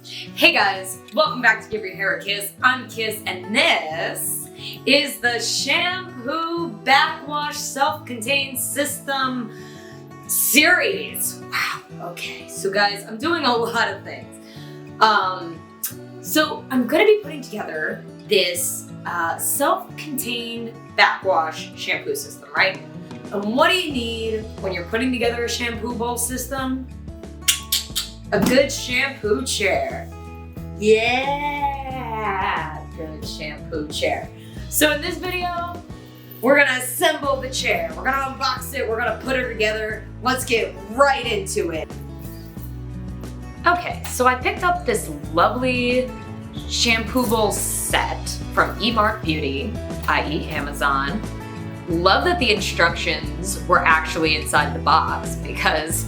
Hey guys, welcome back to Give Your Hair a Kiss. I'm Kiss, and this is the Shampoo Backwash Self-Contained System series. Wow, okay. So guys, I'm doing a lot of things. So I'm gonna be putting together this self-contained backwash shampoo system, right? And what do you need when you're putting together a shampoo bowl system? A good shampoo chair. Yeah, good shampoo chair. So in this video, we're gonna assemble the chair. We're gonna unbox it, we're gonna put it together. Let's get right into it. Okay, so I picked up this lovely shampoo bowl set from eMark Beauty, i.e. Amazon. Love that the instructions were actually inside the box because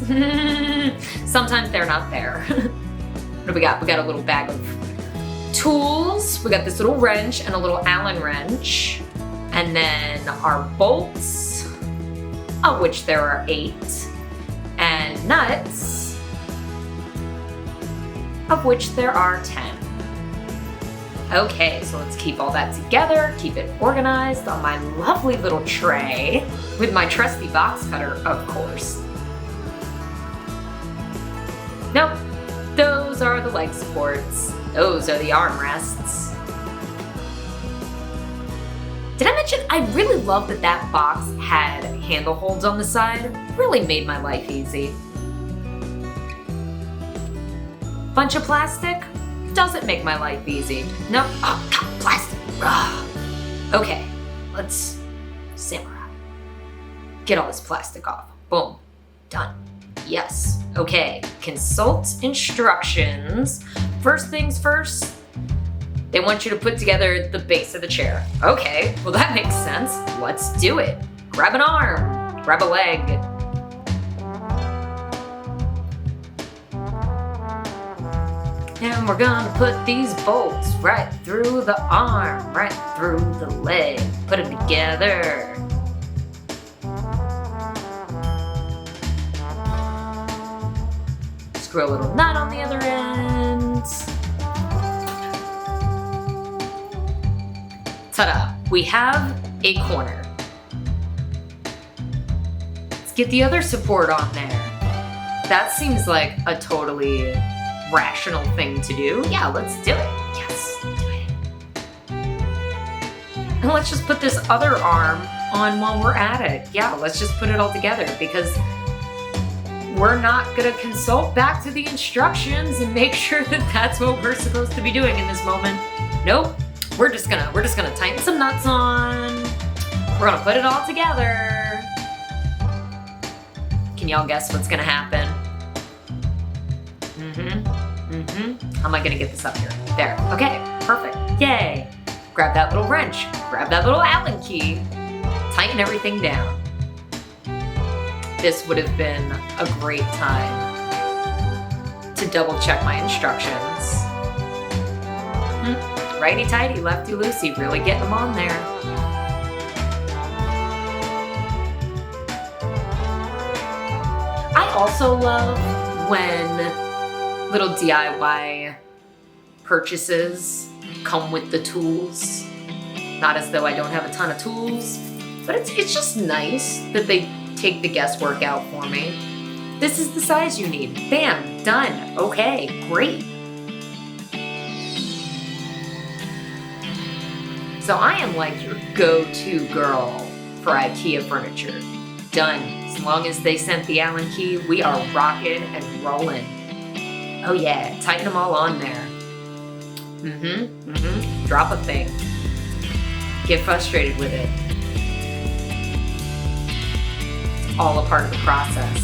sometimes they're not there. What do we got? We got a little bag of tools. We got this little wrench and a little Allen wrench. And then our bolts, of which there are 8. And nuts, of which there are 10. Okay, so let's keep all that together, keep it organized on my lovely little tray with my trusty box cutter, of course. Nope, those are the leg supports. Those are the armrests. Did I mention I really love that that box had handle holds on the side? Really made my life easy. Bunch of plastic? Doesn't make my life easy. Nope. Oh, God, plastic. Ugh. Okay, let's samurai. Get all this plastic off. Boom. Done. Yes. Okay. Consult instructions. First things first, they want you to put together the base of the chair. Okay, well that makes sense. Let's do it. Grab an arm. Grab a leg. And we're gonna put these bolts right through the arm, right through the leg. Put them together. Screw a little nut on the other end. Ta-da! We have a corner. Let's get the other support on there. That seems like a totally rational thing to do. Yeah, let's do it. Yes, do it. And let's just put this other arm on while we're at it. Yeah, let's just put it all together because we're not gonna consult back to the instructions and make sure that that's what we're supposed to be doing in this moment. Nope. We're just gonna tighten some nuts on. We're gonna put it all together. Can y'all guess what's gonna happen? How am I gonna get this up here? There. Okay, perfect. Yay. Grab that little wrench. Grab that little Allen key. Tighten everything down. This would have been a great time to double check my instructions. Righty-tighty, lefty-loosey, really getting them on there. I also love when little DIY purchases come with the tools. Not as though I don't have a ton of tools, but it's just nice that they take the guesswork out for me. This is the size you need. Bam, done. Okay, great. So I am like your go-to girl for IKEA furniture. Done. As long as they sent the Allen key, we are rocking and rolling. Oh yeah, tighten them all on there. Drop a thing. Get frustrated with it. It's all a part of the process.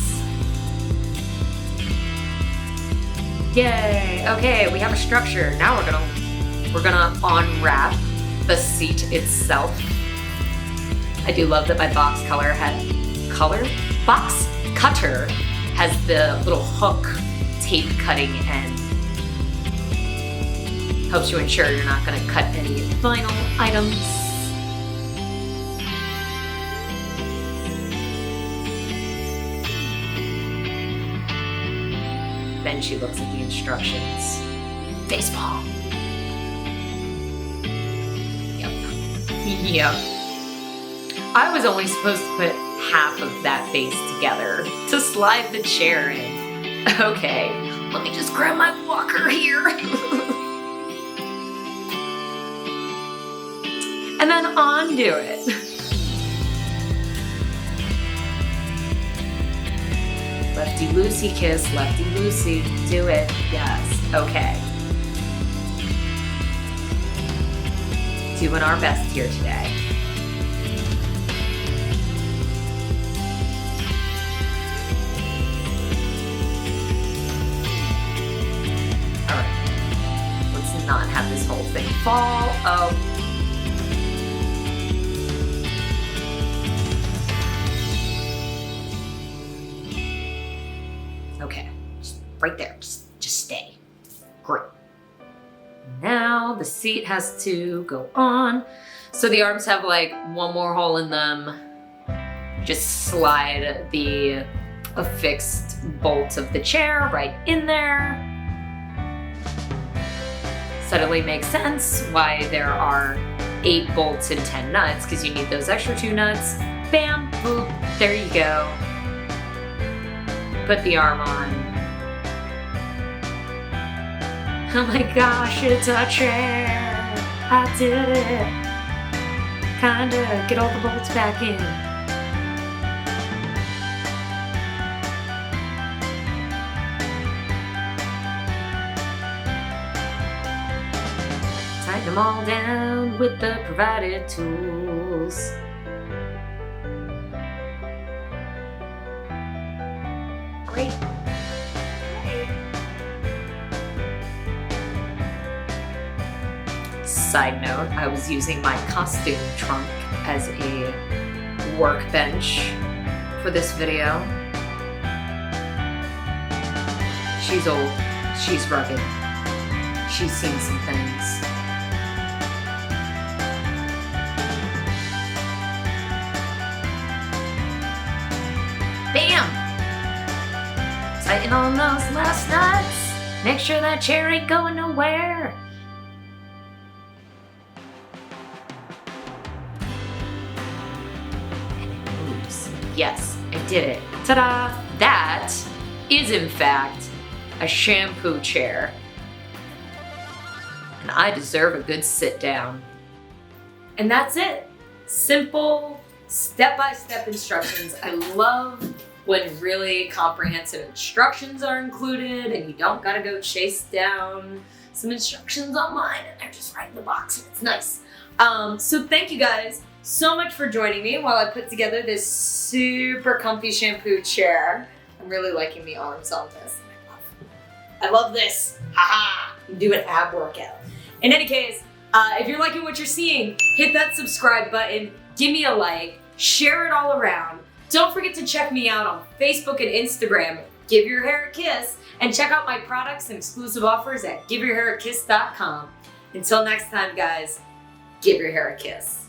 Yay, okay, we have a structure. Now we're gonna unwrap the seat itself. I do love that my box cutter has the little hook tape cutting end. Helps you ensure you're not going to cut any vinyl items. Then she looks at the instructions. Facepalm. Yep. I was only supposed to put half of that base together to slide the chair in. Okay, let me just grab my walker here. And then undo it. Lefty loosey kiss, lefty loosey, do it, yes, okay. Doing our best here today. All right, let's not have this whole thing fall. Oh. Okay, just right there, just stay. Great. Now the seat has to go on. So the arms have like one more hole in them. Just slide the affixed bolt of the chair right in there. Suddenly makes sense why there are 8 bolts and 10 nuts, because you need those extra 2 nuts. Bam, boop, there you go. Put the arm on. Oh my gosh, it's a chair. I did it. Kinda get all the bolts back in. Tighten them all down with the provided tools. Great. Side note, I was using my costume trunk as a workbench for this video. She's old, she's rugged, she's seen some things. Bam! Tighten on those last nuts. Make sure that chair ain't going nowhere. Yes, I did it. Ta-da! That is in fact a shampoo chair. And I deserve a good sit down. And that's it. Simple, step-by-step instructions. I love when really comprehensive instructions are included and you don't gotta go chase down some instructions online and they're just right in the box and it's nice. So thank you guys so much for joining me while I put together this super comfy shampoo chair. I'm really liking the arms on this. I love this. Haha! Do an ab workout. In any case, if you're liking what you're seeing, hit that subscribe button, give me a like, share it all around. Don't forget to check me out on Facebook and Instagram, Give Your Hair a Kiss, and check out my products and exclusive offers at giveyourhairakiss.com. Until next time, guys, give your hair a kiss.